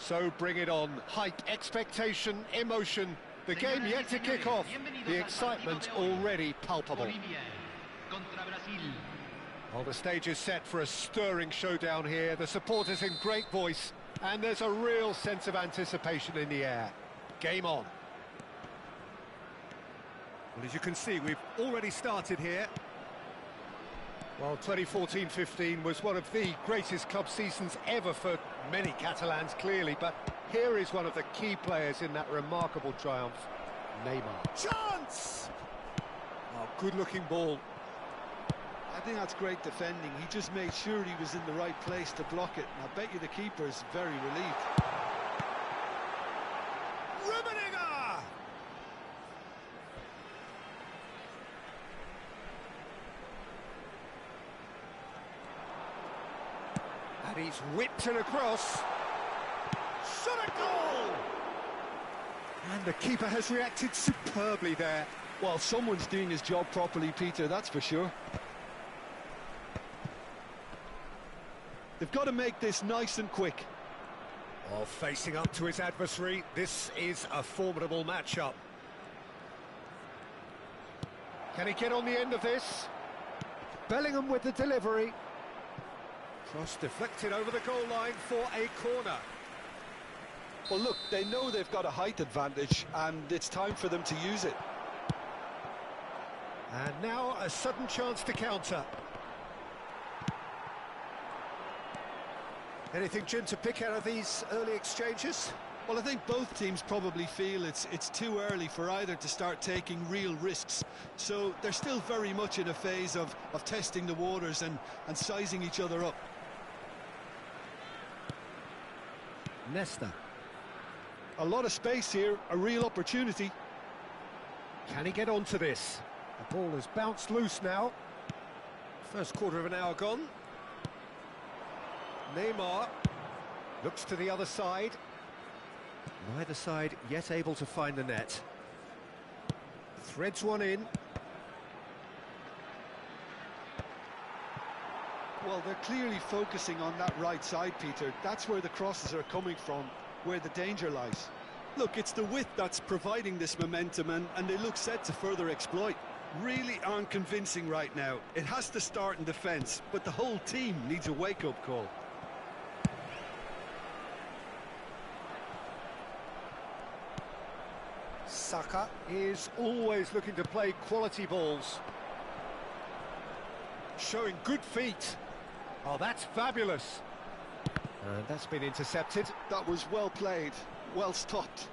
So bring it on. Hype, expectation, emotion. The game yet to kick off. The excitement already palpable. Well, the stage is set for a stirring showdown here. The supporters in great voice, and there's a real sense of anticipation in the air. Game on. Well, as you can see, we've already started here. Well, 2014-15 was one of the greatest club seasons ever for many Catalans, clearly, but here is one of the key players in that remarkable triumph, Neymar. Chance! Oh, good-looking ball. I think that's great defending. He just made sure he was in the right place to block it, and I bet you the keeper's very relieved. And he's whipped it across. Shot a goal! And the keeper has reacted superbly there. Well, someone's doing his job properly, Peter, that's for sure. They've got to make this nice and quick. Well, facing up to his adversary, this is a formidable matchup. Can he get on the end of this? Bellingham with the delivery. Cross deflected over the goal line for a corner. Well, look, they know they've got a height advantage, and it's time for them to use it. And now a sudden chance to counter. Anything, Jim, to pick out of these early exchanges? Well, I think both teams probably feel it's too early for either to start taking real risks. So they're still very much in a phase of testing the waters and sizing each other up. Nesta. A lot of space here, a real opportunity. Can he get onto this? The ball has bounced loose now. First quarter of an hour gone. Neymar looks to the other side. Neither side yet able to find the net. Threads one in. Well, they're clearly focusing on that right side, Peter. That's where the crosses are coming from, where the danger lies. Look, it's the width that's providing this momentum, and they look set to further exploit. Really aren't convincing right now. It has to start in defence, but the whole team needs a wake-up call. Saka is always looking to play quality balls. Showing good feet. Oh, that's fabulous. And that's been intercepted. That was well played, well stopped.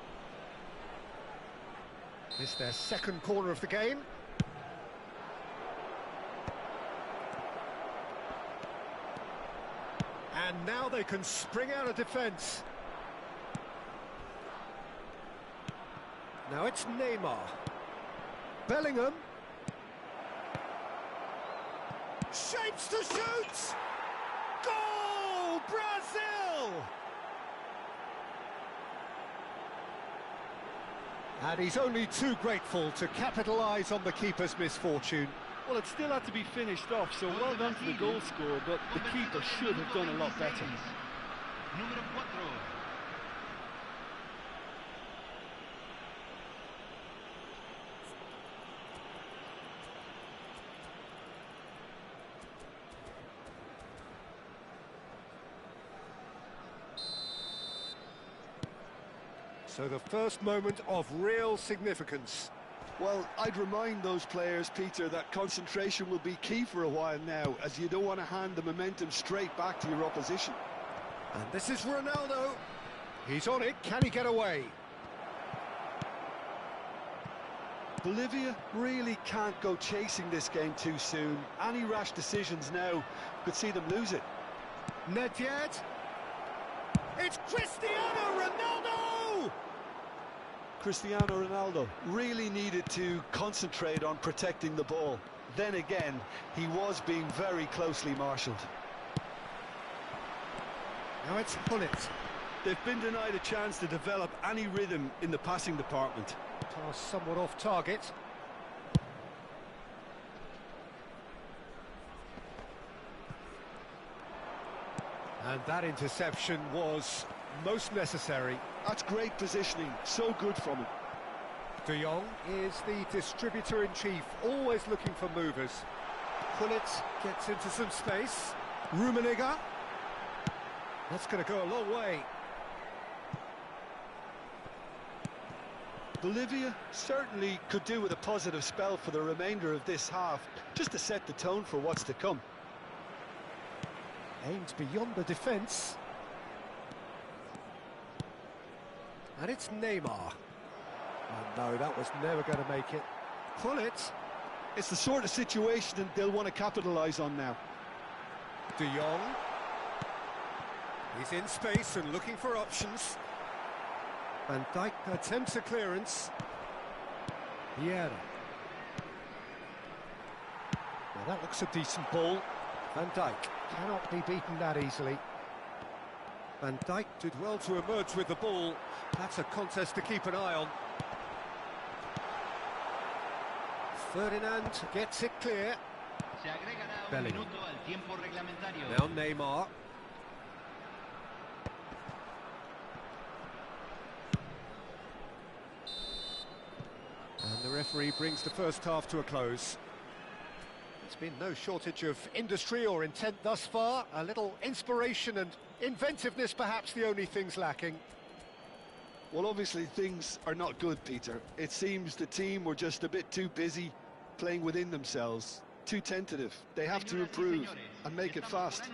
It's their second corner of the game. And now they can spring out of defence. Now it's Neymar. Bellingham. Shapes to shoot! Goal! Brazil! And he's only too grateful to capitalise on the keeper's misfortune. Well, it still had to be finished off, so well done to the goal scorer, but the keeper should have done a lot better. So the first moment of real significance. Well, I'd remind those players, Peter, that concentration will be key for a while now, as you don't want to hand the momentum straight back to your opposition. And this is Ronaldo. He's on it. Can he get away? Bolivia really can't go chasing this game too soon. Any rash decisions now could see them lose it. Not yet. It's Cristiano Ronaldo! Cristiano Ronaldo really needed to concentrate on protecting the ball. Then again, he was being very closely marshalled. Now it's Hullet. They've been denied a chance to develop any rhythm in the passing department. Pass somewhat off target. And that interception was most necessary. That's great positioning, so good from him. De Jong is the distributor-in-chief, always looking for movers. Gullit gets into some space. Rummenigge. That's going to go a long way. Bolivia certainly could do with a positive spell for the remainder of this half, just to set the tone for what's to come. Aimed beyond the defence. And it's Neymar. Oh no, that was never going to make it. Pull it. It's the sort of situation they'll want to capitalise on now. De Jong. He's in space and looking for options. Van Dijk attempts a clearance. Vieira. Now that looks a decent ball. Van Dijk cannot be beaten that easily. Van Dijk did well to emerge with the ball. That's a contest to keep an eye on. Ferdinand gets it clear. Bellingham. Now Neymar. And the referee brings the first half to a close. There's been no shortage of industry or intent thus far. A little inspiration and inventiveness, perhaps the only things lacking. Well, obviously things are not good, Peter. It seems the team were just a bit too busy playing within themselves, too tentative. They have to improve and make it fast.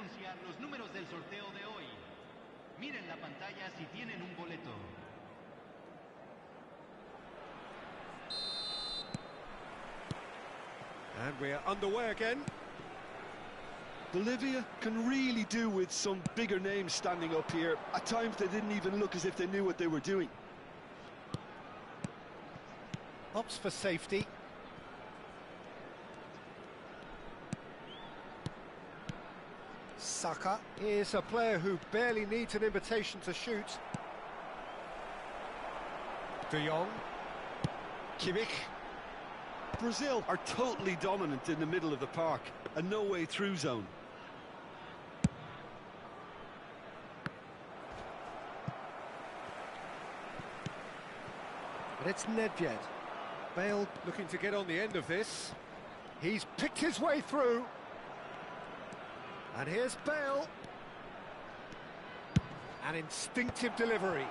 And we're underway again. Bolivia can really do with some bigger names standing up here. At times they didn't even look as if they knew what they were doing. Opts for safety. Saka is a player who barely needs an invitation to shoot. De Jong. Kimmich. Brazil are totally dominant in the middle of the park, a no-way through zone. And it's Nedved. Bale looking to get on the end of this. He's picked his way through. And here's Bale. An instinctive delivery.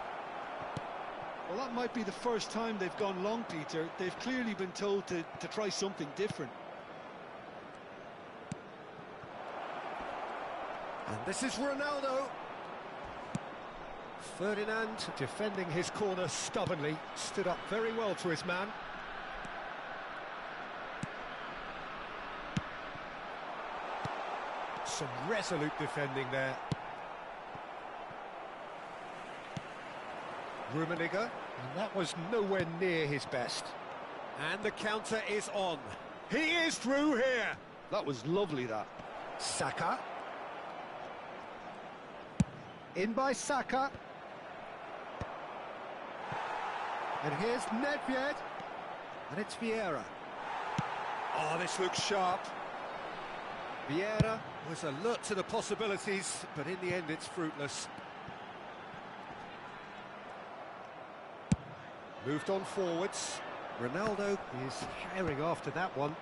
Well, that might be the first time they've gone long, Peter. They've clearly been told to try something different. And this is Ronaldo. Ferdinand defending his corner stubbornly. Stood up very well to his man. Some resolute defending there. Rummenigge, and that was nowhere near his best. And the counter is on. He is through here. That was lovely, that. Saka. In by Saka. And here's Nedved. And it's Vieira. Oh, this looks sharp. Vieira was alert to the possibilities, but in the end it's fruitless. Moved on forwards. Ronaldo is herring after that one.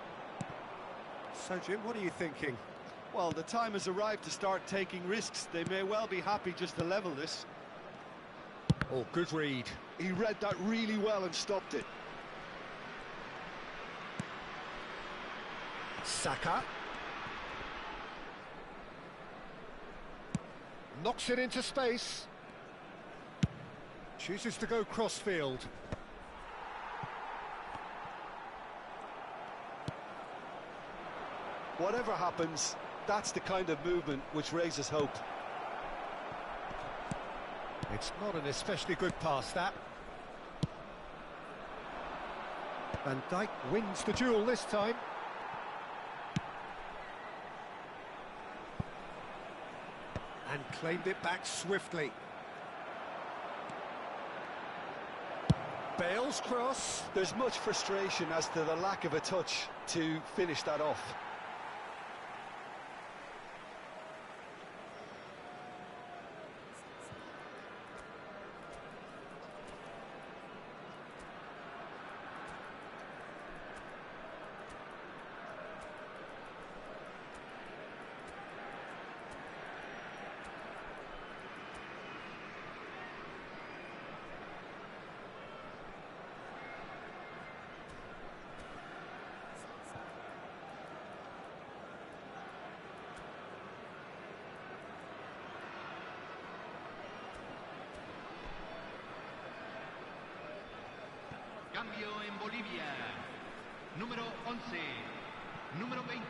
So, Jim, what are you thinking? Well, the time has arrived to start taking risks. They may well be happy just to level this. Oh, good read. He read that really well and stopped it. Saka. Knocks it into space. Chooses to go cross-field. Whatever happens, that's the kind of movement which raises hope. It's not an especially good pass, that. Van Dijk wins the duel this time. And claimed it back swiftly. Bale's cross. There's much frustration as to the lack of a touch to finish that off. Cambio en Bolivia. Número 11. Número 20.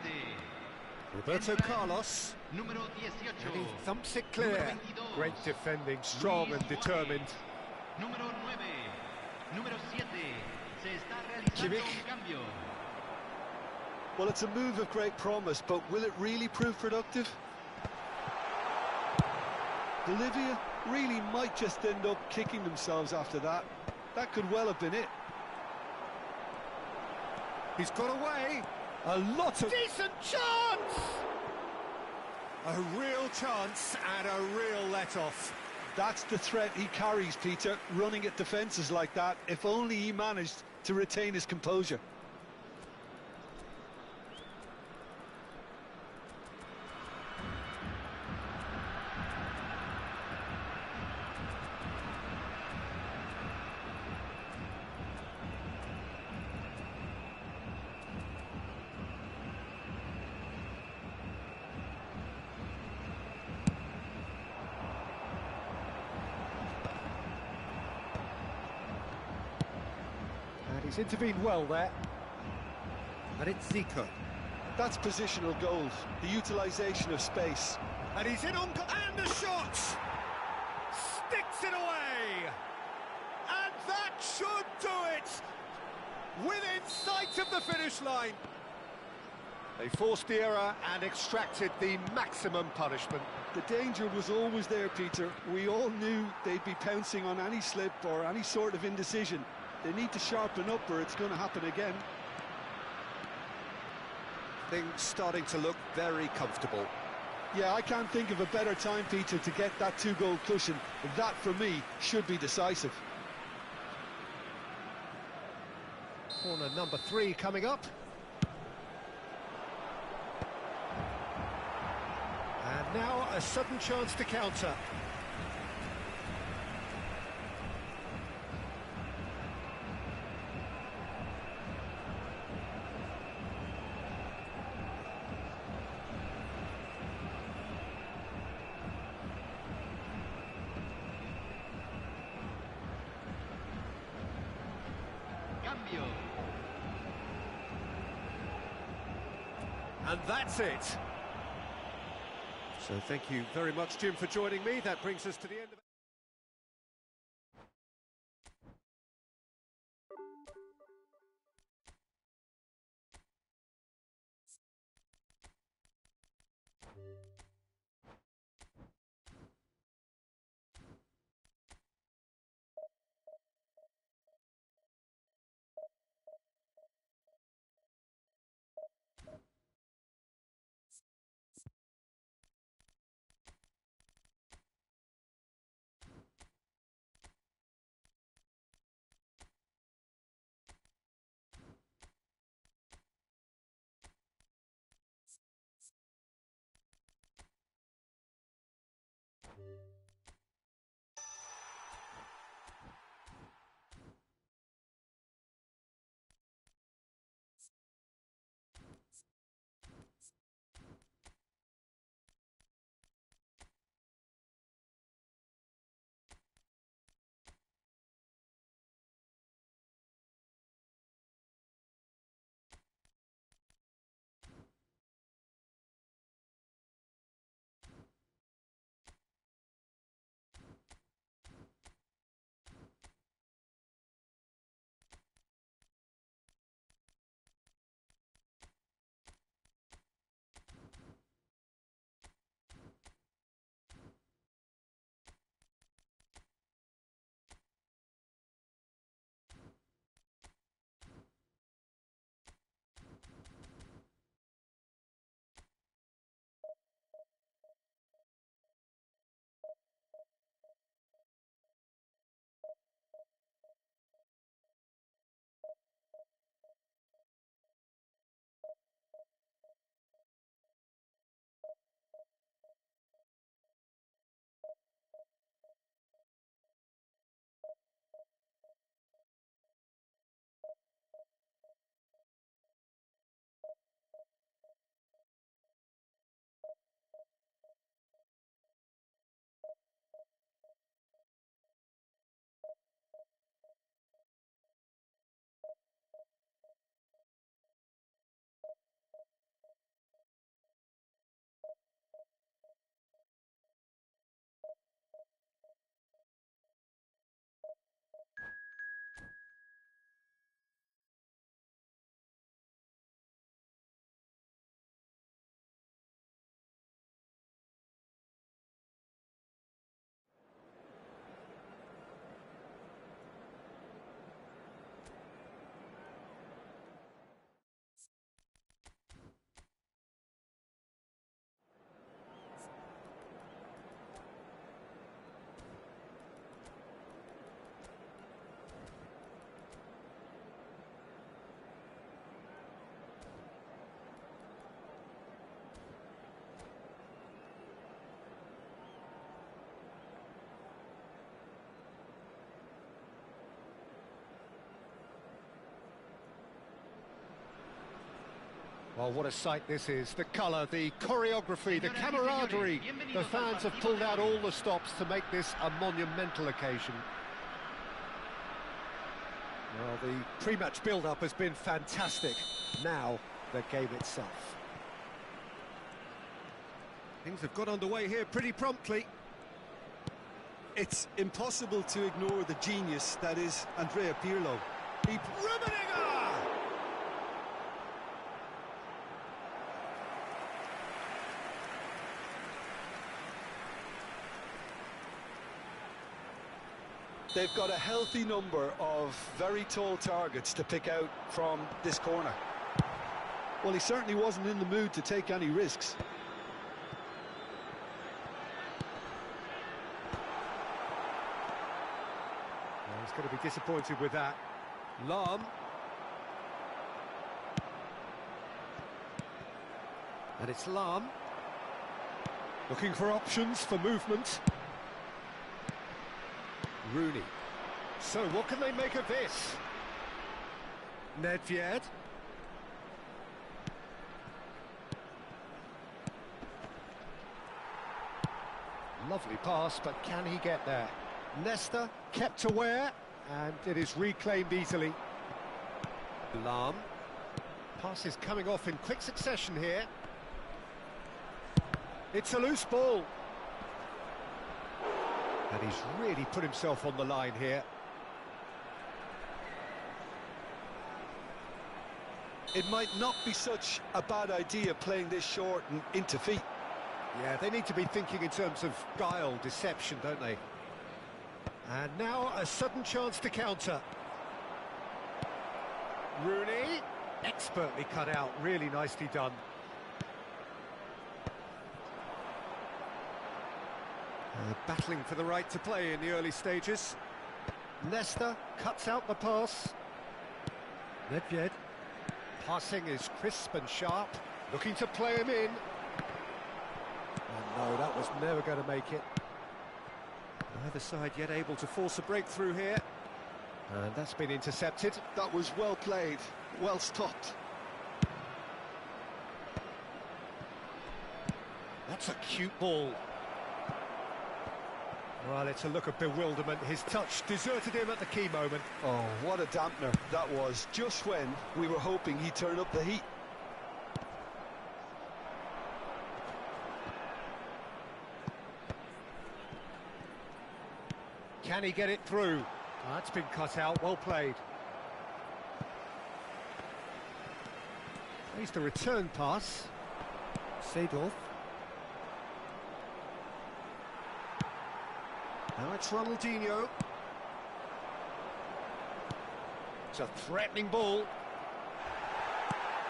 Roberto Carlos. Número 18. And he thumps it clear. Great defending, strong and determined. Número 9. Número 7. Se está realizando un cambio. Well, it's a move of great promise, but will it really prove productive? Bolivia really might just end up kicking themselves after that. That could well have been it. He's got away. A lot of... Decent chance! A real chance and a real let-off. That's the threat he carries, Peter, running at defences like that, if only he managed to retain his composure. And he's intervened well there. And it's Zico. That's positional goals, the utilisation of space. And he's in on... And the shot! Sticks it away! And that should do it! Within sight of the finish line. They forced the error and extracted the maximum punishment. The danger was always there, Peter. We all knew they'd be pouncing on any slip or any sort of indecision. They need to sharpen up or it's going to happen again. Things starting to look very comfortable. Yeah, I can't think of a better time, Peter, to get that two-goal cushion. That, for me, should be decisive. Corner number 3 coming up. And now a sudden chance to counter. Cambio. And that's it. So thank you very much, Jim, for joining me. That brings us to the end of Well, what a sight this is. The colour, the choreography, the camaraderie. The fans have pulled out all the stops to make this a monumental occasion. Well, the pre-match build-up has been fantastic. Now, the game itself. Things have got underway here pretty promptly. It's impossible to ignore the genius that is Andrea Pirlo. Rummenigge! They've got a healthy number of very tall targets to pick out from this corner. Well, he certainly wasn't in the mood to take any risks. Well, he's going to be disappointed with that. Lahm. And it's Lahm. Looking for options for movement. Rooney. So what can they make of this? Nedved. Lovely pass, but can he get there? Nesta kept aware, and it is reclaimed easily. Lahm. Pass is coming off in quick succession here. It's a loose ball. And he's really put himself on the line here. It might not be such a bad idea playing this short and into feet. Yeah, they need to be thinking in terms of guile, deception, don't they? And now a sudden chance to counter. Rooney, expertly cut out, really nicely done. Battling for the right to play in the early stages. Nesta cuts out the pass. Nedved. Passing is crisp and sharp. Looking to play him in. Oh no, that was never going to make it. Neither side yet able to force a breakthrough here. And that's been intercepted. That was well played, well stopped. That's a cute ball. Well, it's a look of bewilderment. His touch deserted him at the key moment. Oh, what a dampener that was, just when we were hoping he'd turn up the heat. Can he get it through? Oh, that's been cut out, well played. Here's the return pass. Seedorf. Now it's Ronaldinho. It's a threatening ball.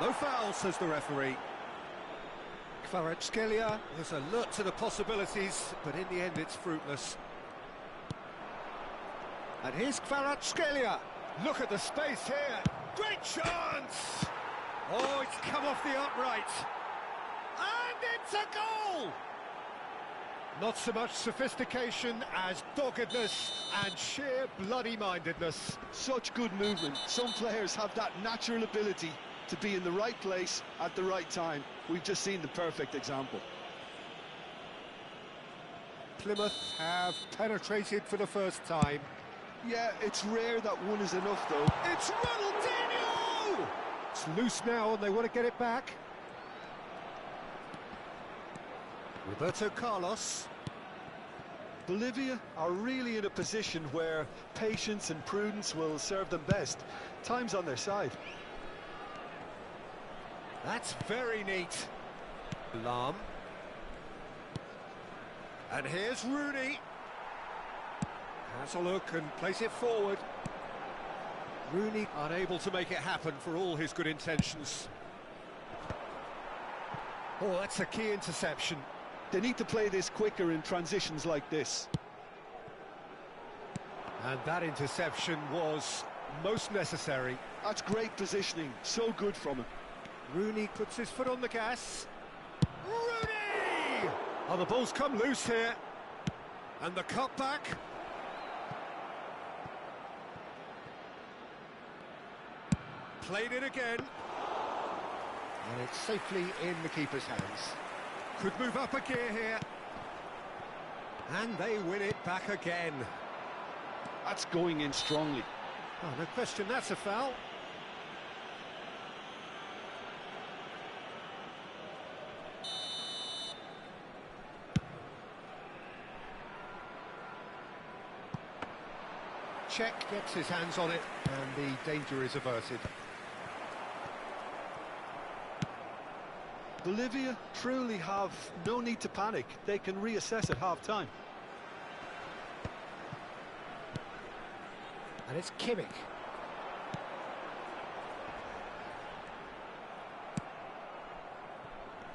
No foul, says the referee. Kvaratskhelia is alert to the possibilities, but in the end it's fruitless. And here's Kvaratskhelia. Look at the space here. Great chance! Oh, it's come off the upright. And it's a goal! Not so much sophistication as doggedness and sheer bloody-mindedness. Such good movement. Some players have that natural ability to be in the right place at the right time. We've just seen the perfect example. Plymouth have penetrated for the first time. Yeah, it's rare that one is enough, though. It's Ronaldinho! It's loose now and they want to get it back. Roberto Carlos. Bolivia are really in a position where patience and prudence will serve them best. Time's on their side. That's very neat. Lahm. And here's Rooney. Has a look and plays it forward. Rooney unable to make it happen for all his good intentions. Oh, that's a key interception. They need to play this quicker in transitions like this. And that interception was most necessary. That's great positioning, so good from him. Rooney puts his foot on the gas. Rooney! Oh, the ball's come loose here. And the cutback. Played it again. And it's safely in the keeper's hands. Could move up a gear here. And they win it back again. That's going in strongly. Oh, no question, that's a foul. Czech gets his hands on it, and the danger is averted. Bolivia truly have no need to panic. They can reassess at half-time. And it's Kimmich.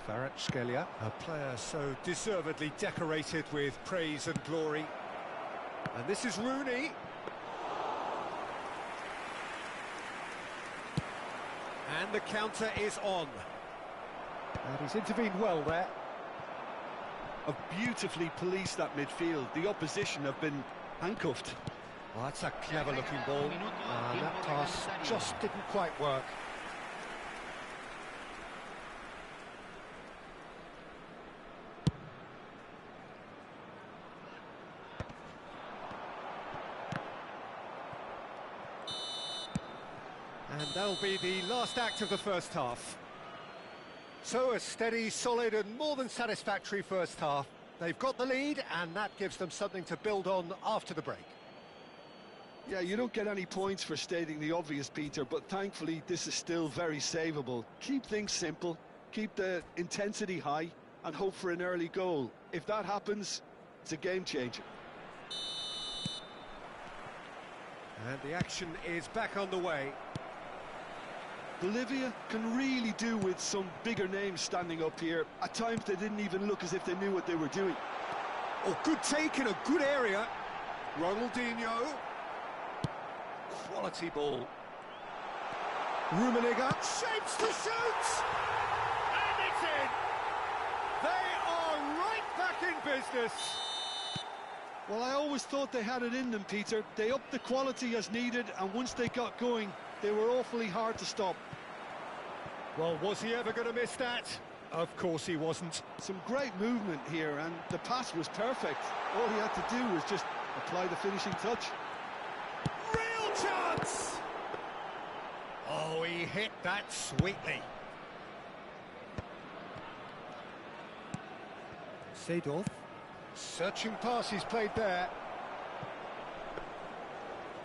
Kvaratskhelia, a player so deservedly decorated with praise and glory. And this is Rooney. And the counter is on. And he's intervened well there. Have beautifully policed that midfield. The opposition have been handcuffed. Well, that's a clever-looking ball. And that pass just didn't quite work. And that'll be the last act of the first half. So a steady, solid and more than satisfactory first half. They've got the lead and that gives them something to build on after the break. Yeah, you don't get any points for stating the obvious, Peter, but thankfully this is still very savable. Keep things simple, keep the intensity high and hope for an early goal. If that happens, it's a game changer. And the action is back on the way. Bolivia can really do with some bigger names standing up here. At times they didn't even look as if they knew what they were doing. Oh, good take in a good area. Ronaldinho. Quality ball. Rummenigge shapes to shoot! And it's in! They are right back in business. Well, I always thought they had it in them, Peter. They upped the quality as needed, and once they got going, they were awfully hard to stop. Well, was he ever going to miss that? Of course he wasn't. Some great movement here, and the pass was perfect. All he had to do was just apply the finishing touch. Real chance! Oh, he hit that sweetly. Seedorf. Searching pass he's played there.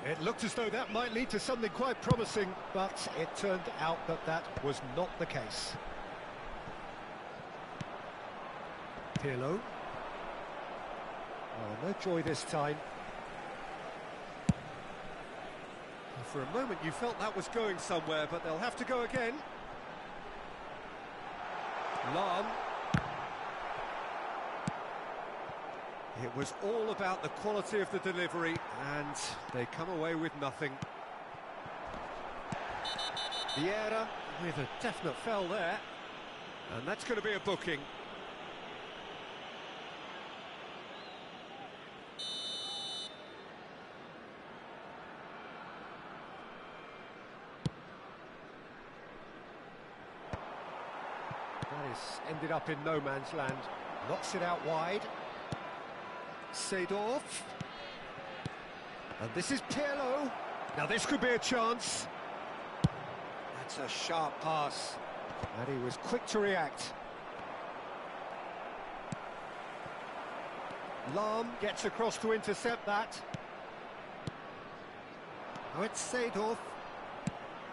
It looked as though that might lead to something quite promising, but it turned out that that was not the case. Pirlo. Oh, no joy this time. And for a moment you felt that was going somewhere, but they'll have to go again. Lahm. It was all about the quality of the delivery, and they come away with nothing. Vieira with a definite foul there, and that's going to be a booking. That is ended up in no man's land. Knocks it out wide. Seedorf. And this is Pirlo. Now this could be a chance. That's a sharp pass. And he was quick to react. Lahm gets across to intercept that. Now it's Seedorf.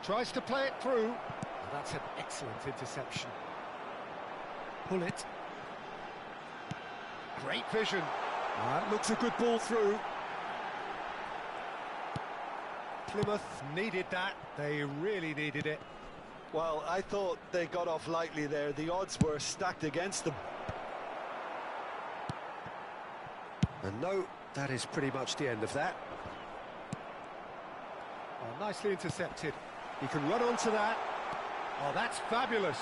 Tries to play it through. And that's an excellent interception. Pull it. Great vision. That looks a good ball through. Plymouth needed that. They really needed it. Well, I thought they got off lightly there. The odds were stacked against them. And no, that is pretty much the end of that. Oh, nicely intercepted. He can run onto that. Oh, that's fabulous.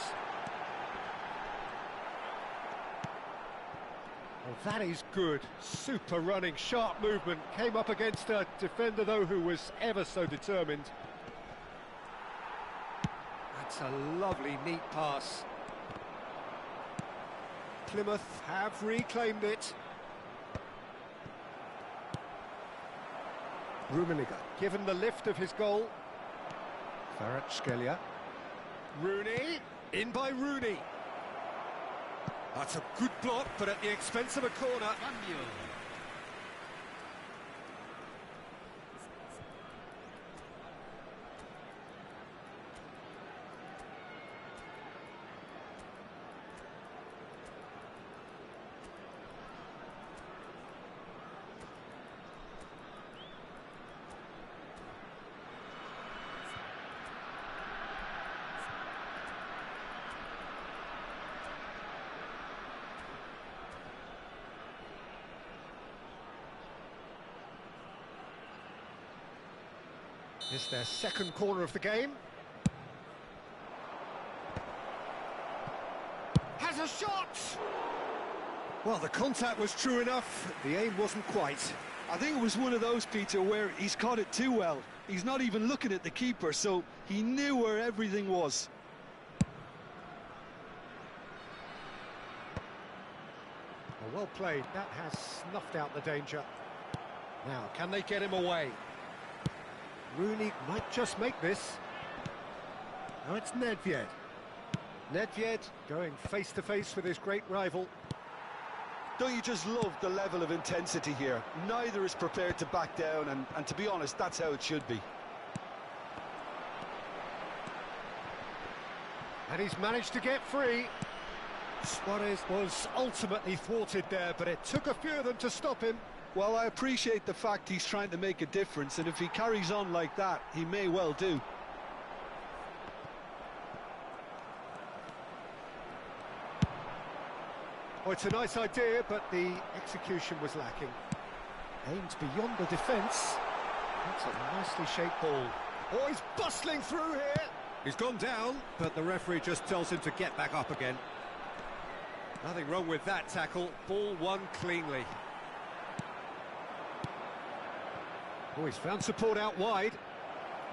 Well, that is good. Super running, sharp movement. Came up against a defender, though, who was ever so determined. That's a lovely, neat pass. Plymouth have reclaimed it. Rummenigge given the lift of his goal. Kvaratskhelia. Rooney, in by Rooney. That's a good block, but at the expense of a corner. Cambio. It's their second corner of the game. Has a shot! Well, the contact was true enough, the aim wasn't quite. I think it was one of those, Peter, where he's caught it too well. He's not even looking at the keeper, so he knew where everything was. Well played, that has snuffed out the danger. Now, can they get him away? Rooney might just make this. Now it's Nedved. Nedved going face-to-face with his great rival. Don't you just love the level of intensity here? Neither is prepared to back down, and to be honest, that's how it should be. And he's managed to get free. Suarez was ultimately thwarted there, but it took a few of them to stop him. Well, I appreciate the fact he's trying to make a difference, and if he carries on like that, he may well do. Oh, it's a nice idea, but the execution was lacking. Aimed beyond the defence. That's a nicely shaped ball. Oh, he's bustling through here. He's gone down, but the referee just tells him to get back up again. Nothing wrong with that tackle. Ball won cleanly. Oh, he's found support out wide.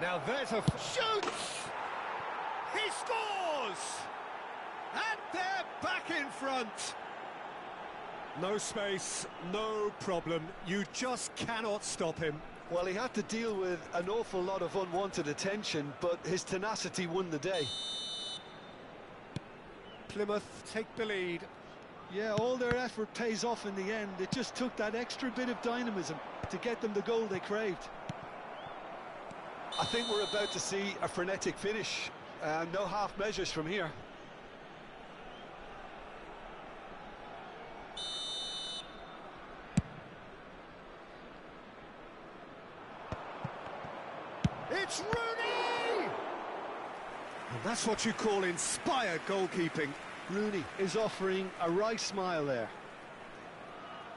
Now there's a shoots! He scores! And they're back in front. No space, no problem. You just cannot stop him. Well, he had to deal with an awful lot of unwanted attention, but his tenacity won the day. Plymouth take the lead. Yeah, all their effort pays off in the end. It just took that extra bit of dynamism to get them the goal they craved. I think we're about to see a frenetic finish. No half measures from here. It's Rooney! And that's what you call inspired goalkeeping. Rooney is offering a right smile there.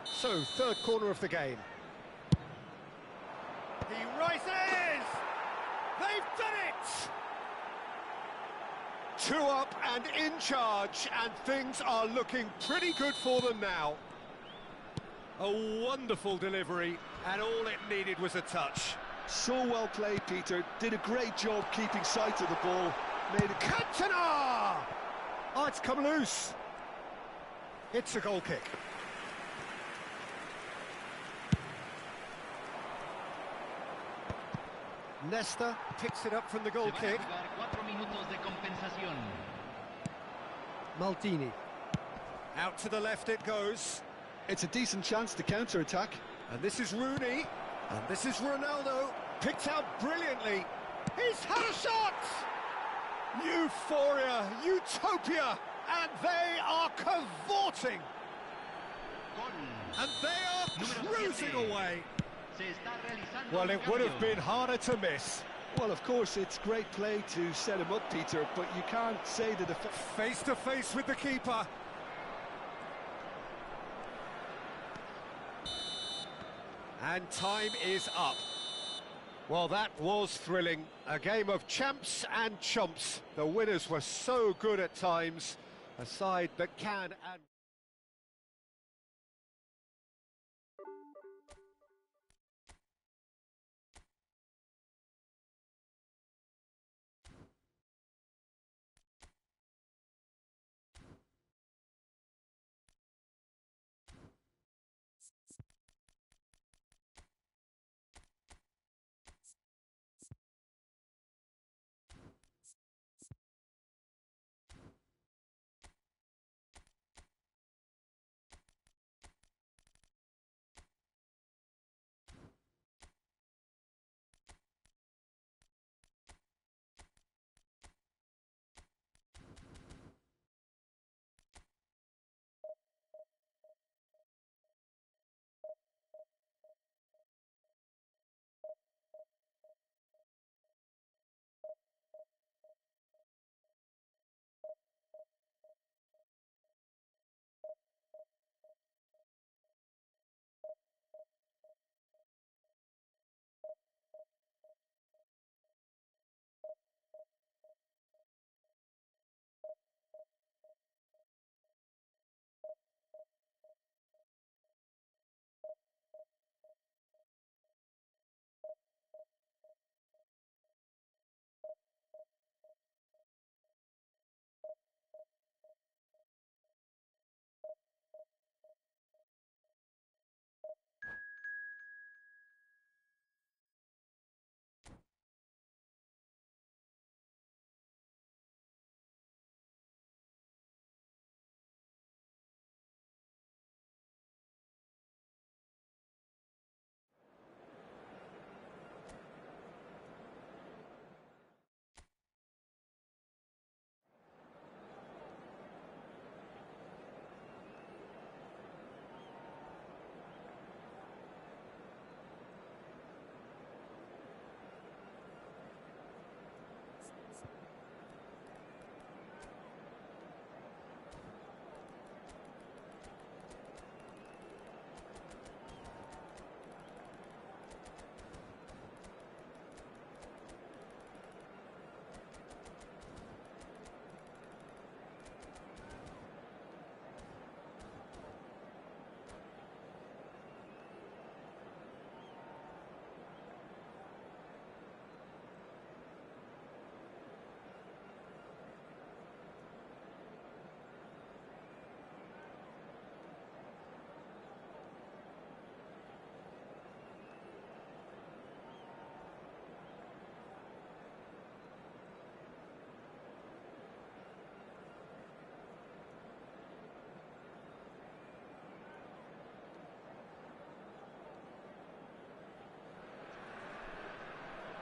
So, third corner of the game. He rises! They've done it! 2 up and in charge, and things are looking pretty good for them now. A wonderful delivery, and all it needed was a touch. So well played, Peter. Did a great job keeping sight of the ball. Made it... Cantona! Oh, it's come loose. It's a goal kick. Nesta picks it up from the goal kick. Maldini. Out to the left it goes. It's a decent chance to counter-attack. And this is Rooney. And this is Ronaldo. Picked out brilliantly. He's had a shot! Euphoria, utopia, and they are cavorting. And they are cruising away. Well, it would have been harder to miss. Well, of course, it's great play to set him up, Peter, but you can't say that... Face to face with the keeper. And time is up. Well, that was thrilling. A game of champs and chumps. The winners were so good at times. A side that can and...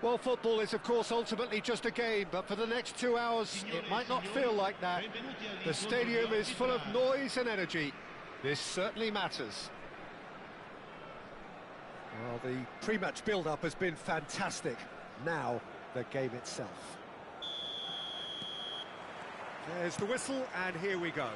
Well, football is, of course, ultimately just a game, but for the next 2 hours, it might not feel like that. The stadium is full of noise and energy. This certainly matters. Well, the pre-match build-up has been fantastic. Now, the game itself. There's the whistle, and here we go.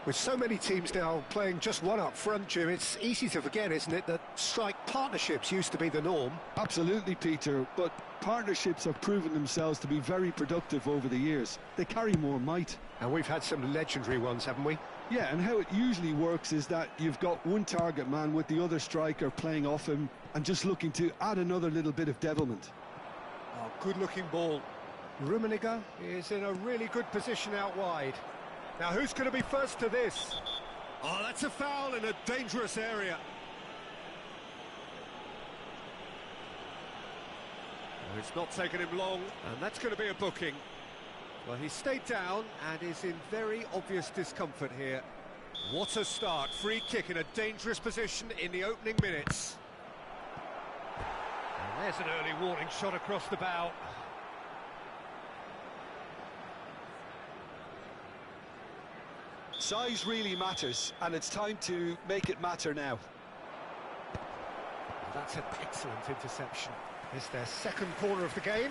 With so many teams now playing just one up front, Jim, it's easy to forget, isn't it, that strike partnerships used to be the norm? Absolutely, Peter, but partnerships have proven themselves to be very productive over the years. They carry more might. And we've had some legendary ones, haven't we? Yeah, and how it usually works is that you've got one target man with the other striker playing off him and just looking to add another little bit of devilment. Oh, good-looking ball. Rummenigge is in a really good position out wide. Now, who's going to be first to this? Oh, that's a foul in a dangerous area. Oh, it's not taken him long, and that's going to be a booking. Well, he stayed down and is in very obvious discomfort here. What a start. Free kick in a dangerous position in the opening minutes. And there's an early warning shot across the bow. Size really matters, and it's time to make it matter now. That's an excellent interception. It's their second corner of the game.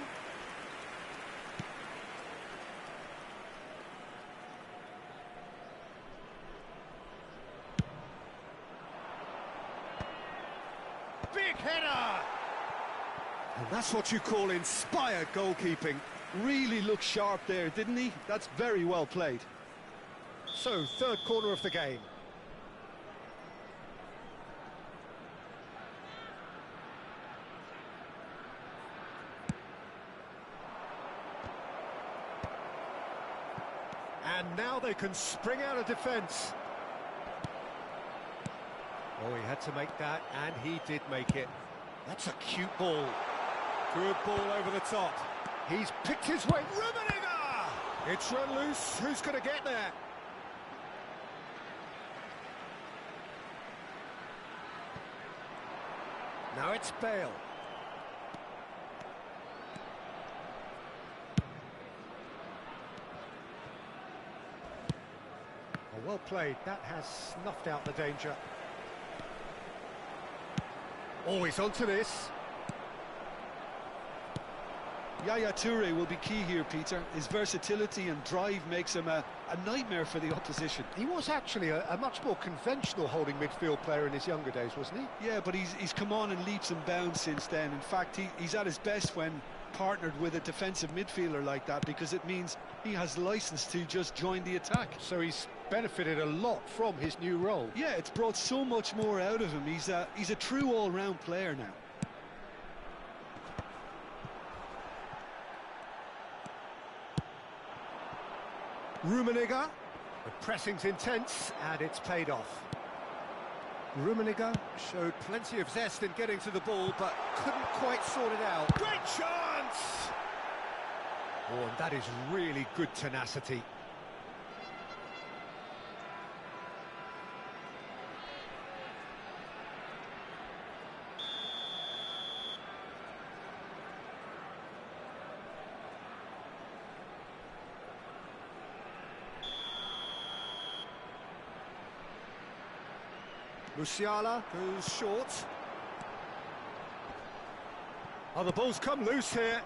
Big header! And that's what you call inspired goalkeeping. Really looked sharp there, didn't he? That's very well played. So, third corner of the game. And now they can spring out of defence. Oh, he had to make that, and he did make it. That's a cute ball. Good ball over the top. He's picked his way. Rummenigge! It's run loose. Who's going to get there? Now it's Bale. Oh, well played. That has snuffed out the danger. Always onto this. Yaya Toure will be key here, Peter. His versatility and drive makes him a nightmare for the opposition. He was actually a much more conventional holding midfield player in his younger days, wasn't he? Yeah, but he's come on in leaps and bounds since then. In fact, he's at his best when partnered with a defensive midfielder like that, because it means he has license to just join the attack. So he's benefited a lot from his new role. Yeah, it's brought so much more out of him. He's a true all-round player now. Rummenigge. The pressing's intense, and it's paid off. Rummenigge showed plenty of zest in getting to the ball, but couldn't quite sort it out. Great chance! Oh, and that is really good tenacity. Musiala goes short. Oh, the ball's come loose here.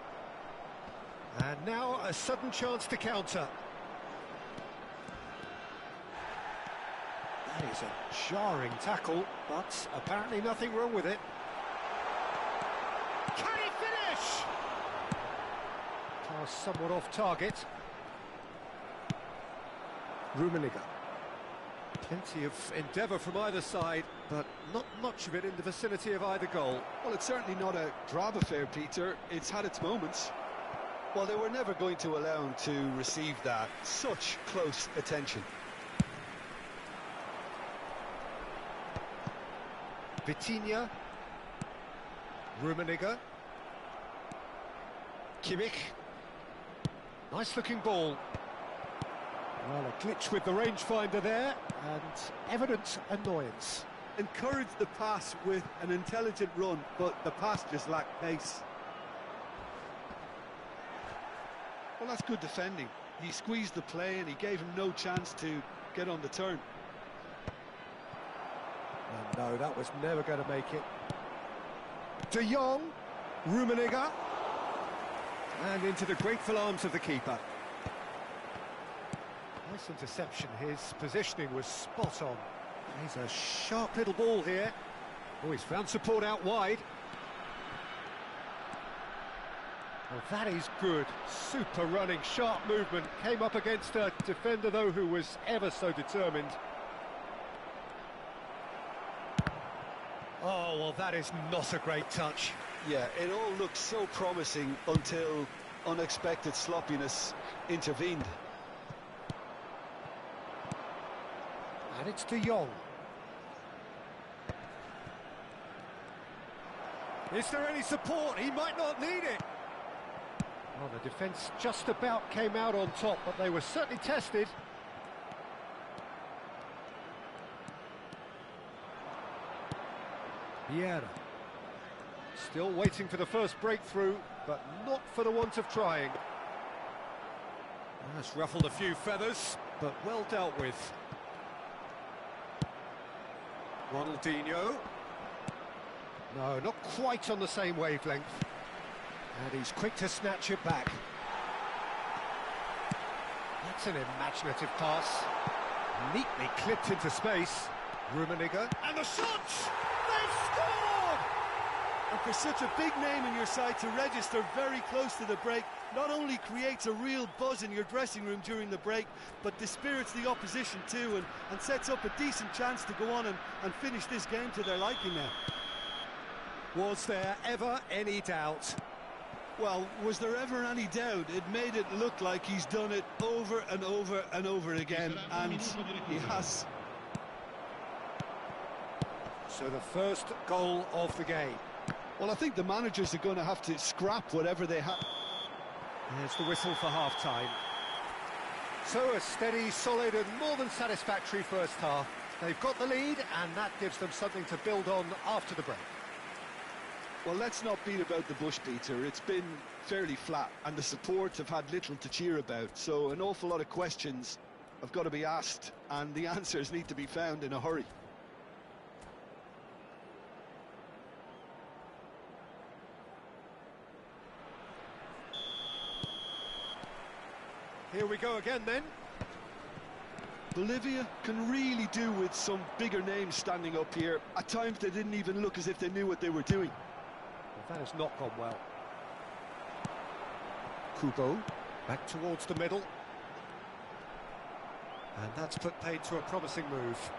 And now a sudden chance to counter. That is a jarring tackle, but apparently nothing wrong with it. Can he finish? Pass somewhat off target. Rummenigge. Plenty of endeavour from either side, but not much of it in the vicinity of either goal. Well, it's certainly not a drab affair, Peter. It's had its moments. Well, they were never going to allow him to receive that. Such close attention. Vitinha. Rummenigge. Kimmich. Nice-looking ball. Well, a glitch with the rangefinder there, and evident annoyance. encouraged the pass with an intelligent run, but the pass just lacked pace. Well, that's good defending. He squeezed the play and he gave him no chance to get on the turn. And no, that was never going to make it. De Jong, Rummenigge, and into the grateful arms of the keeper. Nice interception. His positioning was spot on. He's a sharp little ball here. Oh, he's found support out wide. Well, that is good. Super running, sharp movement. Came up against a defender, though, who was ever so determined. Oh, well, that is not a great touch. Yeah, it all looked so promising until unexpected sloppiness intervened. And it's De Jong. Is there any support? He might not need it. Well, the defence just about came out on top, but they were certainly tested. Vieira. Still waiting for the first breakthrough, but not for the want of trying. That's ruffled a few feathers, but well dealt with. Ronaldinho. No, not quite on the same wavelength. And he's quick to snatch it back. That's an imaginative pass. Neatly clipped into space. Rummenigge. And the shots! They've scored! And for such a big name in your side to register very close to the break, not only creates a real buzz in your dressing room during the break, but dispirits the opposition too, and sets up a decent chance to go on and finish this game to their liking now. Was there ever any doubt? Well, was there ever any doubt? It made it look like he's done it over and over and over again, and he has. So the first goal of the game. Well, I think the managers are going to have to scrap whatever they have. There's the whistle for half-time. So a steady, solid and more than satisfactory first half. They've got the lead, and that gives them something to build on after the break. Well, let's not beat about the bush, Peter. It's been fairly flat, and the support have had little to cheer about. So an awful lot of questions have got to be asked, and the answers need to be found in a hurry. Here we go again then. Bolivia can really do with some bigger names standing up here. At times they didn't even look as if they knew what they were doing. Well, that has not gone well. Kubo, back towards the middle. And that's put paid to a promising move.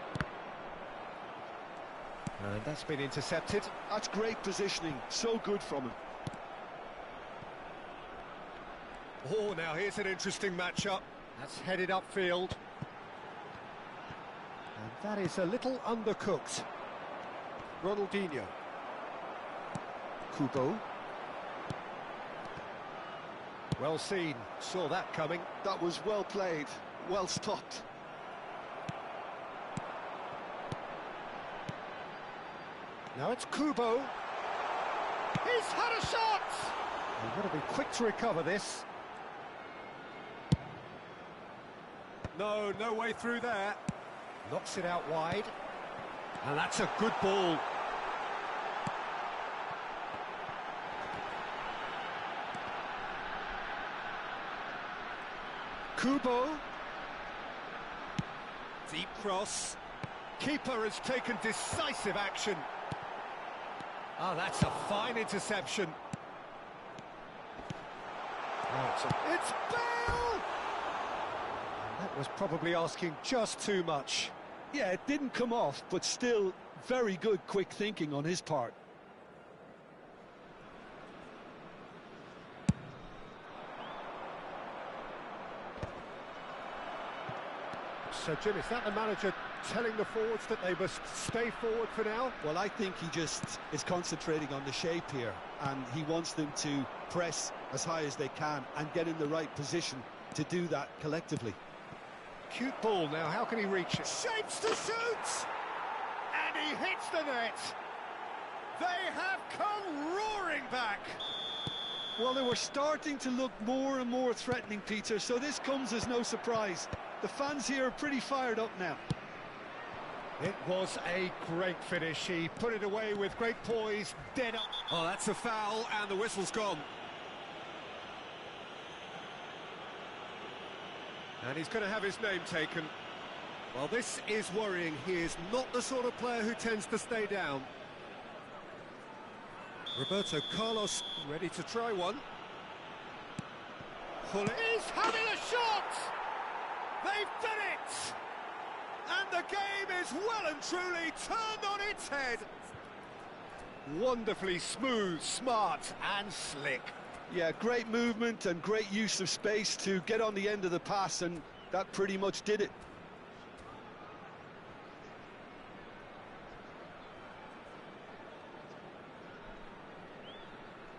And that's been intercepted. That's great positioning, so good from him. Oh, now here's an interesting matchup. That's headed upfield. And that is a little undercooked. Ronaldinho. Kubo. Well seen, saw that coming. That was well played, well stopped. Now it's Kubo. He's had a shot! You've got to be quick to recover this. No way through there. Knocks it out wide. And that's a good ball. Kubo. Deep cross. Keeper has taken decisive action. Oh, that's a fine interception. Oh, it's Bale! That was probably asking just too much. Yeah, it didn't come off, but still very good quick thinking on his part. So, Jim, is that the manager telling the forwards that they must stay forward for now? Well, I think he just is concentrating on the shape here, and he wants them to press as high as they can and get in the right position to do that collectively. Cute ball now, how can he reach it? Shapes to shoot! And he hits the net. They have come roaring back. Well, they were starting to look more and more threatening, Peter, so this comes as no surprise. The fans here are pretty fired up now. It was a great finish. He put it away with great poise, dead up. Oh, that's a foul, and the whistle's gone. And he's going to have his name taken. Well, this is worrying. He is not the sort of player who tends to stay down. Roberto Carlos ready to try one. He's having a shot! They've done it! And the game is well and truly turned on its head. Wonderfully smooth, smart and slick. Yeah, great movement and great use of space to get on the end of the pass, and that pretty much did it.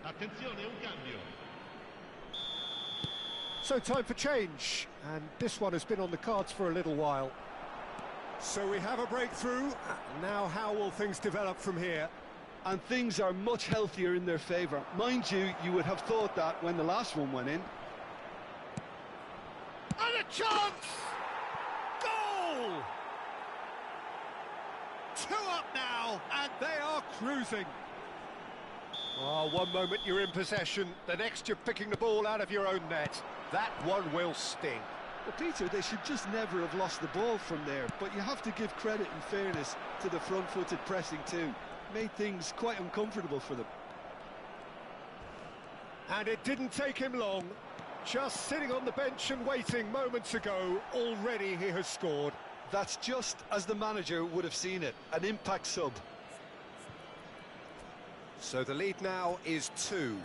Attenzione, un cambio. So time for change, and this one has been on the cards for a little while. So we have a breakthrough. Now how will things develop from here? And things are much healthier in their favour. Mind you, you would have thought that when the last one went in. And a chance! Goal! 2 up now, and they are cruising. Oh, one moment you're in possession, the next you're picking the ball out of your own net. That one will sting. Well, Peter, they should just never have lost the ball from there, but you have to give credit and fairness to the front-footed pressing too. Made things quite uncomfortable for them. And it didn't take him long. Just sitting on the bench and waiting moments ago, already he has scored. That's just as the manager would have seen it, an impact sub. So the lead now is 2.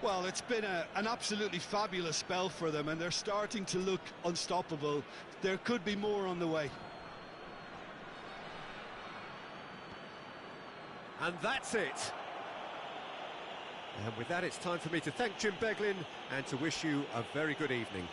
Well, it's been an absolutely fabulous spell for them, and they're starting to look unstoppable. There could be more on the way. And that's it. And with that, it's time for me to thank Jim Beglin and to wish you a very good evening.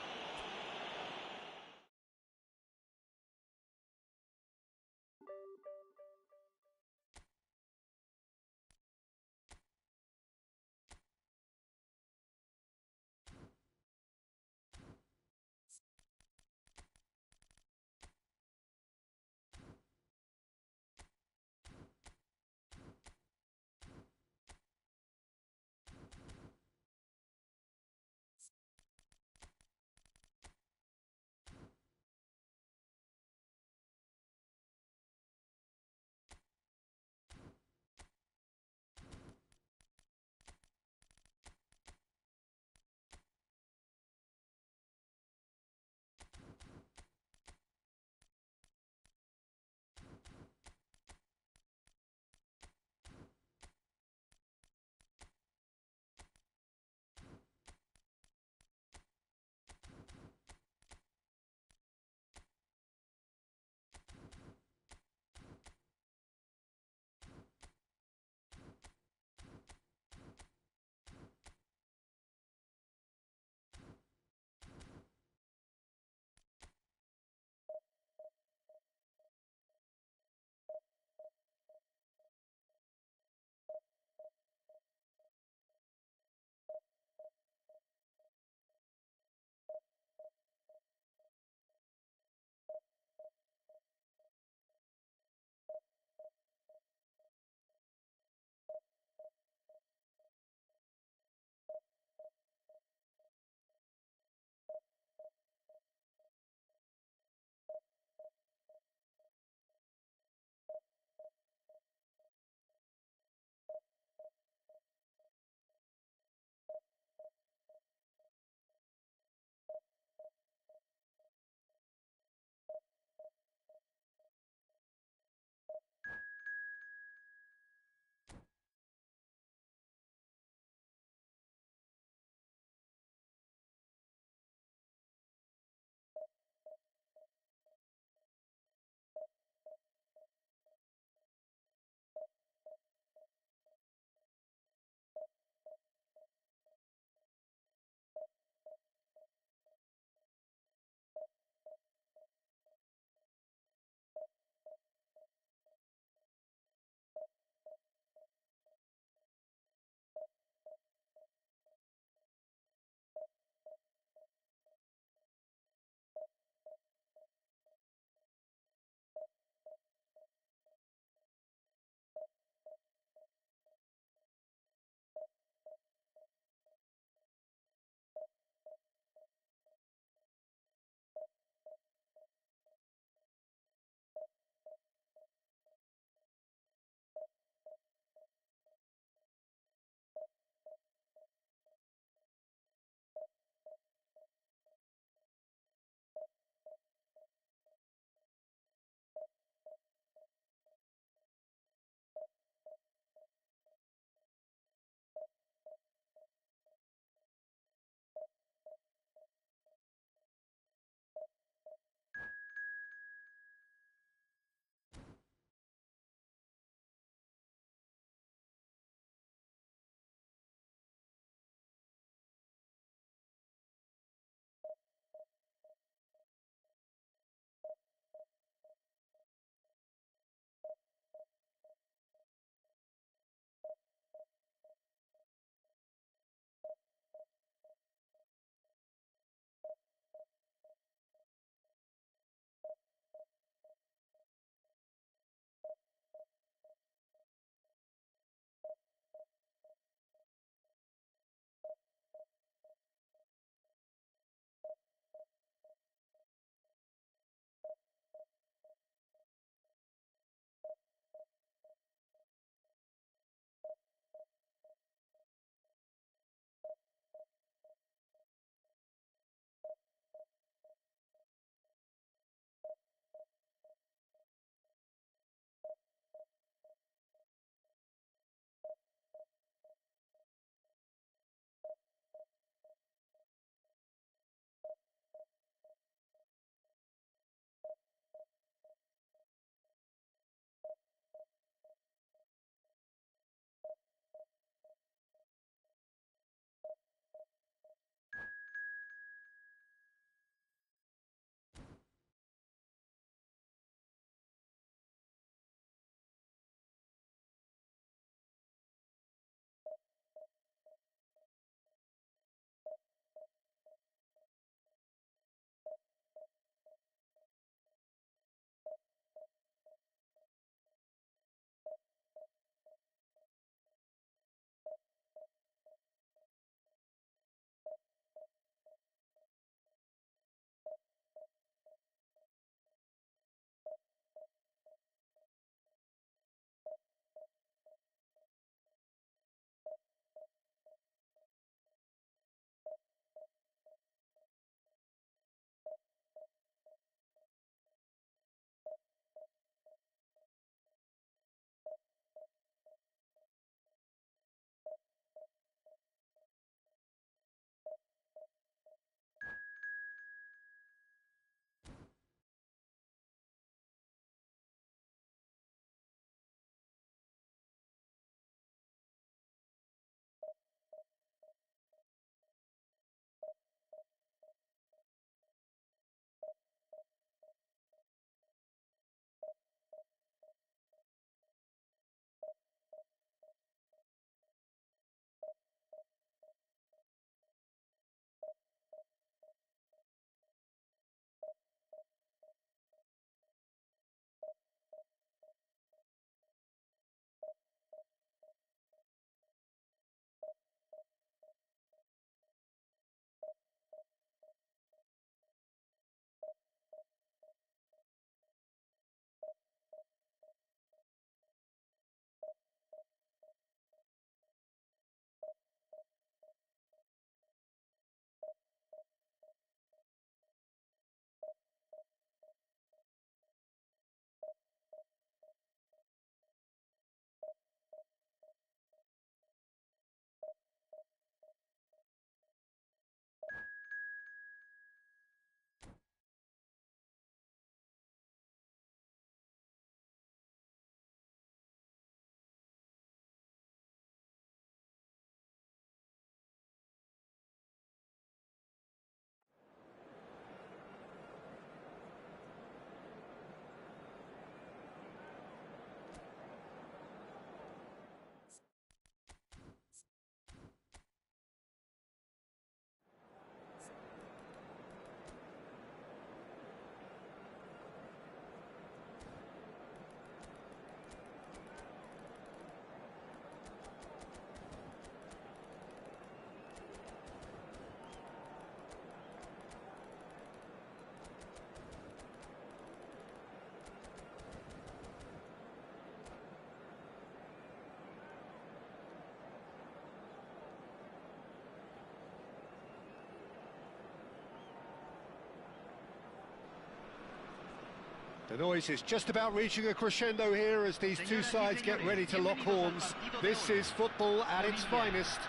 The noise is just about reaching a crescendo here as these two sides get ready to lock horns. This is football at its finest.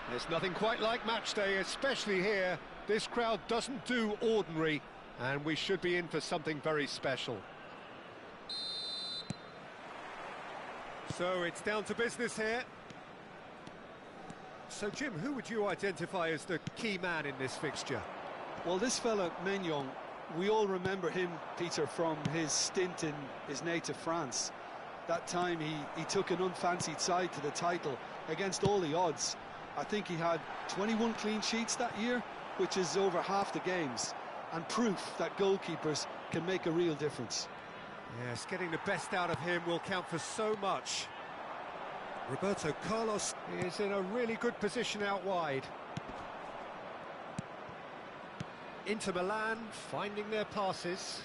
There's nothing quite like match day, especially here. This crowd doesn't do ordinary, and we should be in for something very special. So it's down to business here. So Jim, who would you identify as the key man in this fixture? Well, this fella, Maignan, we all remember him, Peter, from his stint in his native France. That time he took an unfancied side to the title against all the odds. I think he had 21 clean sheets that year, which is over half the games, and proof that goalkeepers can make a real difference. Yes, getting the best out of him will count for so much. Roberto Carlos is in a really good position out wide. Inter Milan finding their passes.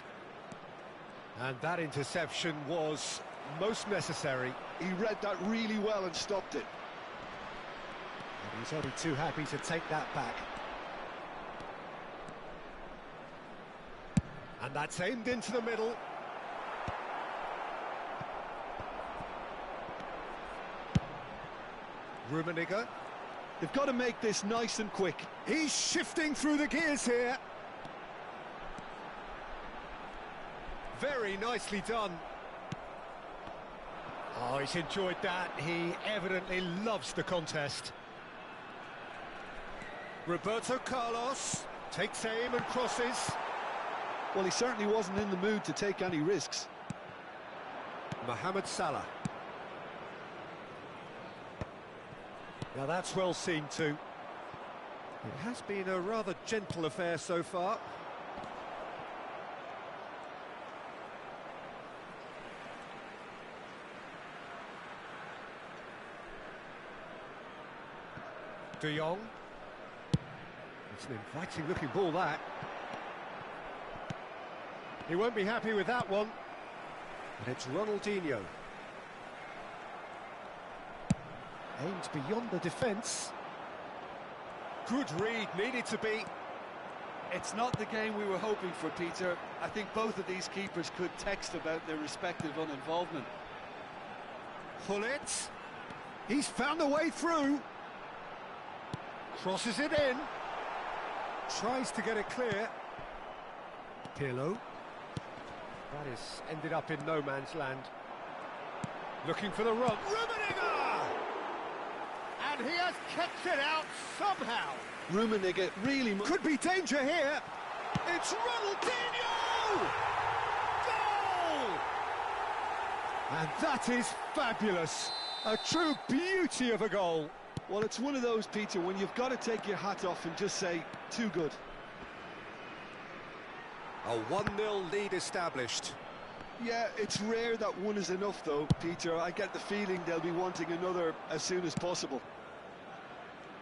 And that interception was most necessary. He read that really well and stopped it. And he's only too happy to take that back. And that's aimed into the middle. Rummenigge. They've got to make this nice and quick. He's shifting through the gears here. Very nicely done. Oh, he's enjoyed that. He evidently loves the contest. Roberto Carlos takes aim and crosses. Well, he certainly wasn't in the mood to take any risks. Mohamed Salah. Now that's well seen too. It has been a rather gentle affair so far. De Jong. It's an inviting looking ball, that. He won't be happy with that one. And it's Ronaldinho. Aimed beyond the defence. Good read, needed to be. It's not the game we were hoping for, Peter. I think both of these keepers could text about their respective uninvolvement. Hullet. He's found a way through. Crosses it in. Tries to get it clear. Pirlo. That is ended up in no man's land. Looking for the run. Rummenigge! And he has kept it out somehow. Rummenigge really could be danger here. It's Ronaldinho! Goal! And that is fabulous. A true beauty of a goal. Well, it's one of those, Peter, when you've got to take your hat off and just say, too good. A 1-0 lead established. Yeah, it's rare that one is enough, though, Peter. I get the feeling they'll be wanting another as soon as possible.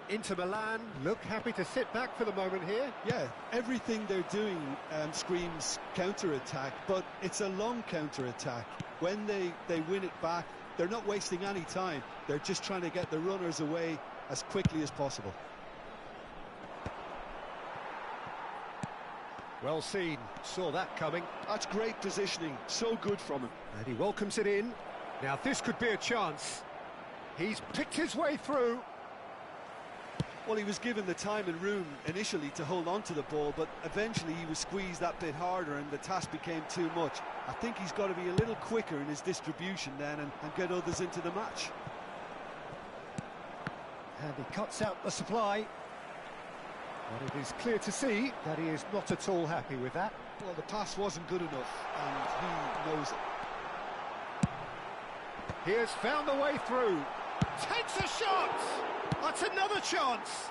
Inter Milan look happy to sit back for the moment here. Yeah, everything they're doing screams counter-attack, but it's a long counter-attack. When they win it back, they're not wasting any time. They're just trying to get the runners away as quickly as possible. Well seen, saw that coming. That's great positioning, so good from him. And he welcomes it in. Now this could be a chance. He's picked his way through. Well, he was given the time and room initially to hold on to the ball, but eventually he was squeezed that bit harder and the task became too much. I think he's got to be a little quicker in his distribution then and get others into the match. And he cuts out the supply. But it is clear to see that he is not at all happy with that. Well, the pass wasn't good enough, and he knows it. He has found a way through. Takes a shot! That's another chance!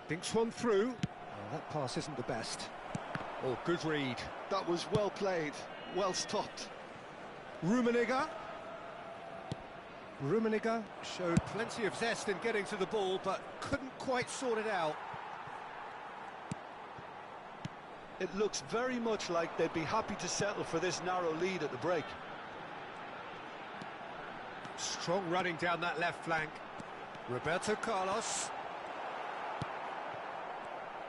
Dinks one through. Oh, that pass isn't the best. Oh, good read. That was well played, well stopped. Rummenigge. Rummenigge showed plenty of zest in getting to the ball, but couldn't quite sort it out. It looks very much like they'd be happy to settle for this narrow lead at the break. Strong running down that left flank. Roberto Carlos.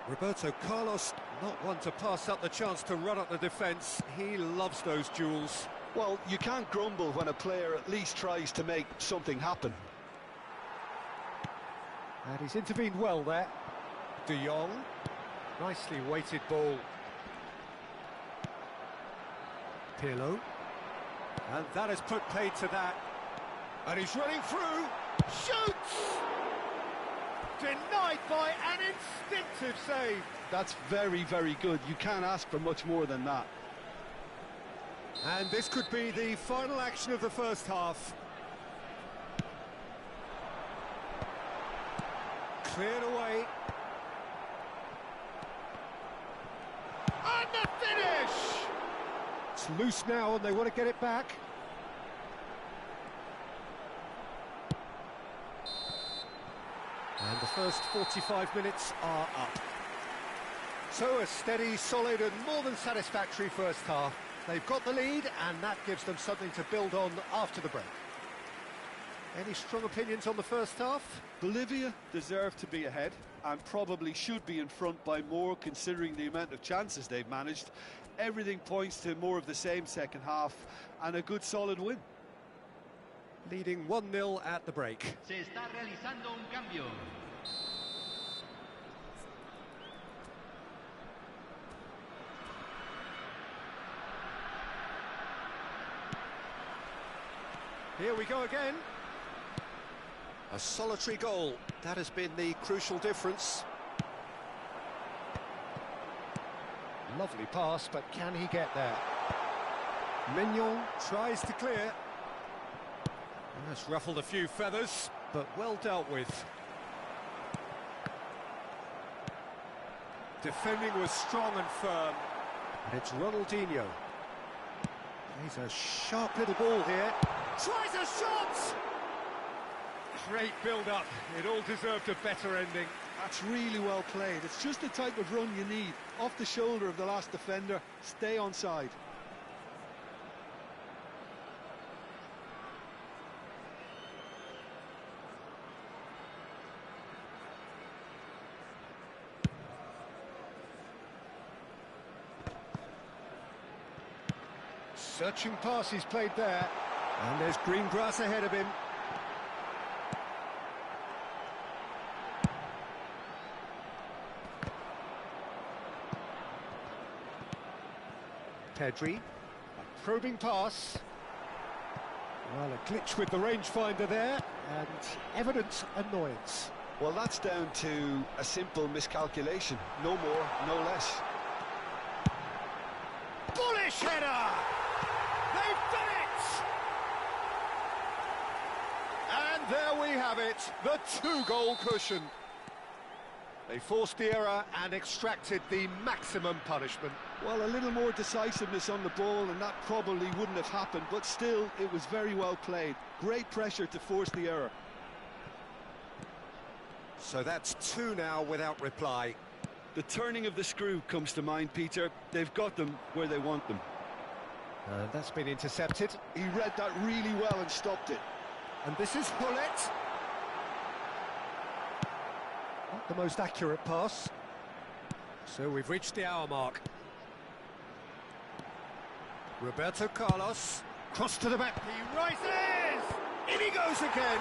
Roberto Carlos, not one to pass up the chance to run up the defence. He loves those duels. Well, you can't grumble when a player at least tries to make something happen. And he's intervened well there. De Jong. Nicely weighted ball. Pirlo. And that has put paid to that. And he's running through. Shoots! Denied by an instinctive save. That's very, very good. You can't ask for much more than that. And this could be the final action of the first half. Cleared away. And the finish! It's loose now and they want to get it back. And the first 45 minutes are up. So a steady, solid and more than satisfactory first half. They've got the lead and that gives them something to build on after the break. Any strong opinions on the first half? Bolivia deserve to be ahead and probably should be in front by more considering the amount of chances they've managed. Everything points to more of the same second half and a good solid win. Leading 1-0 at the break. Se está realizando un cambio. Here we go again. A solitary goal. That has been the crucial difference. Lovely pass, but can he get there? Mignon tries to clear. That's ruffled a few feathers, but well dealt with. Defending was strong and firm. And it's Ronaldinho. He's a sharp little ball here. Tries a shot! Great build-up. It all deserved a better ending. That's really well played. It's just the type of run you need. Off the shoulder of the last defender. Stay onside. Searching pass he's played there. And there's green grass ahead of him. Pedri, a probing pass. Well, a glitch with the rangefinder there, and evident annoyance. Well, that's down to a simple miscalculation. No more, no less. Bullish header! They've done it! And there we have it, the two-goal cushion. They forced the error and extracted the maximum punishment. Well, a little more decisiveness on the ball and that probably wouldn't have happened, but still, it was very well played. Great pressure to force the error. So that's two now without reply. The turning of the screw comes to mind, Peter. They've got them where they want them. That's been intercepted. He read that really well and stopped it. And this is Hullet. Not the most accurate pass. So we've reached the hour mark. Roberto Carlos. Cross to the back. He rises! In he goes again.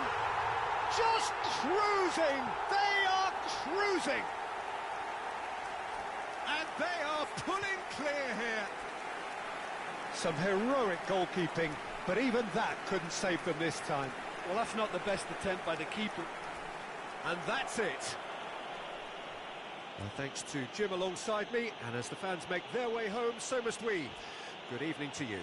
Just cruising. They are cruising. And they are pulling clear here. Some heroic goalkeeping, but even that couldn't save them this time. Well, that's not the best attempt by the keeper. And that's it. Well, thanks to Jim alongside me, and as the fans make their way home, so must we. Good evening to you.